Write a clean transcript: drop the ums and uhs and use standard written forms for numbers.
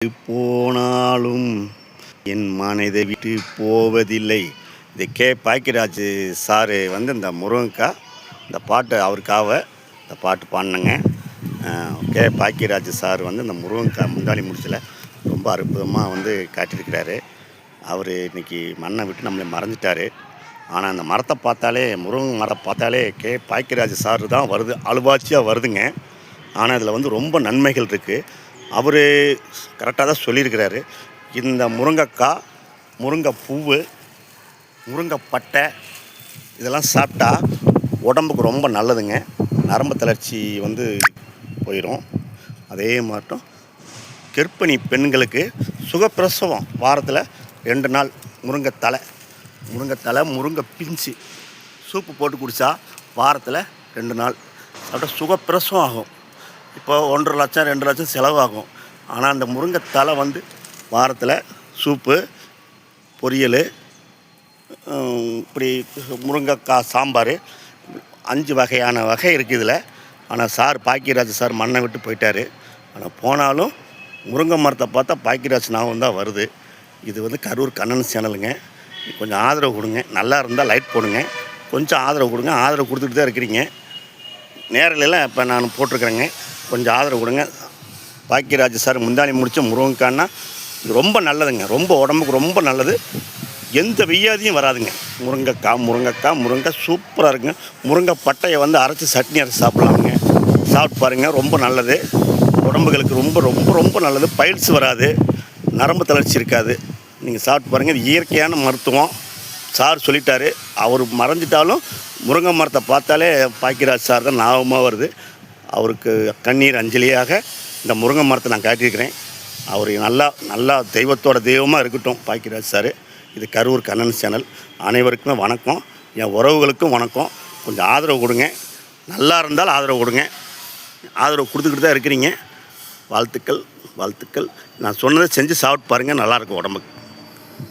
விட்டு போனாலும் என் மனதை விட்டு போவதில்லை. இது பாக்கியராஜ் சாரு வந்து இந்த முருங்கக்காய் இந்த பாட்டு அவருக்காக இந்த பாட்டு பாடினங்க. பாக்கியராஜ் சார் வந்து இந்த முருங்கக்காய் முந்தாளி முடிச்சில் ரொம்ப அற்புதமாக வந்து காட்டியிருக்கிறாரு. அவர் இன்றைக்கி மண்ணை விட்டு நம்மளை மறைஞ்சிட்டார். ஆனால் அந்த மரத்தை பார்த்தாலே, முருங்கை மரத்தை பார்த்தாலே பாக்கியராஜ் சார் தான் வருது, அழுவாச்சியாக வருதுங்க. ஆனால் இதில் வந்து ரொம்ப நன்மைகள் இருக்குது. அவர் கரெக்டாக தான் சொல்லியிருக்கிறாரு. இந்த முருங்கைக்காய், முருங்கைப்பூவு, முருங்கைப்பட்டை இதெல்லாம் சாப்பிட்டா உடம்புக்கு ரொம்ப நல்லதுங்க. நரம்பு தளர்ச்சி வந்து போயிடும். அதே மாட்டம் கர்ப்பிணி பெண்களுக்கு சுகப்பிரசவம் வாரத்தில் 2 நாள் முருங்கைத்தலை, முருங்கை பிஞ்சு சூப்பு போட்டு குடித்தா வாரத்தில் 2 நாள் சாப்பிட்டா சுகப்பிரசவம் ஆகும். இப்போ 1.5 லட்சம் 2 லட்சம் செலவாகும். ஆனால் அந்த முருங்கைத்தலை வந்து வாரத்தில் சூப்பு, பொரியல், இப்படி முருங்கைக்காய் சாம்பார் 5 வகையான வகை இருக்குது இதில். ஆனால் சார் பாக்கியராஜ் சார் மண்ணை விட்டு போயிட்டார். ஆனால் போனாலும் முருங்கை மரத்தை பார்த்தா பாக்கியராஜ் ஞாபகம் தான் வருது. இது வந்து கரூர் கண்ணன் சேனலுங்க. கொஞ்சம் ஆதரவு கொடுங்க. நல்லா இருந்தால் லைட் போடுங்க. கொஞ்சம் ஆதரவு கொடுங்க. ஆதரவு கொடுத்துட்டு தான் இருக்கிறீங்க. நேரிலெல்லாம் இப்போ நான் போட்டிருக்கிறேங்க. கொஞ்சம் ஆதரவு கொடுங்க. பாக்கியராஜ் சார் முந்தாணி முடித்த முருங்கைக்காய்னா இது ரொம்ப நல்லதுங்க. ரொம்ப உடம்புக்கு ரொம்ப நல்லது. எந்த வியாதியும் வராதுங்க. முருங்கை சூப்பராக இருக்குங்க. முருங்கை பட்டையை வந்து அரைச்சி சட்னி அரைச்சி சாப்பிட்லாமுங்க. சாப்பிட்டு பாருங்கள், ரொம்ப நல்லது. உடம்புகளுக்கு ரொம்ப ரொம்ப ரொம்ப நல்லது. பைல்ஸ் வராது, நரம்பு தளர்ச்சி இருக்காது. நீங்கள் சாப்பிட்டு பாருங்கள். இது இயற்கையான மருத்துவம். சார் சொல்லிட்டாரு. அவர் மறைஞ்சிட்டாலும் முருங்கை மரத்தை பார்த்தாலே பாக்கியராஜ் சார் தான் ஞாபகமாக வருது. அவருக்கு கண்ணீர் அஞ்சலியாக இந்த முருங்கை மரத்தை நான் காட்டியிருக்கிறேன். அவர் நல்லா தெய்வத்தோட தெய்வமாக இருக்கட்டும் பாக்கியராஜ் சார். இது கரூர் கண்ணன் சேனல். அனைவருக்குமே வணக்கம். என் உறவுகளுக்கும் வணக்கம். கொஞ்சம் ஆதரவு கொடுங்க. நல்லா இருந்தால் ஆதரவு கொடுங்க. ஆதரவு கொடுத்துக்கிட்டு தான் இருக்கிறீங்க. வாழ்த்துக்கள். நான் சொன்னதை செஞ்சு சாப்பிட்டு பாருங்கள். நல்லாயிருக்கும் உடம்புக்கு.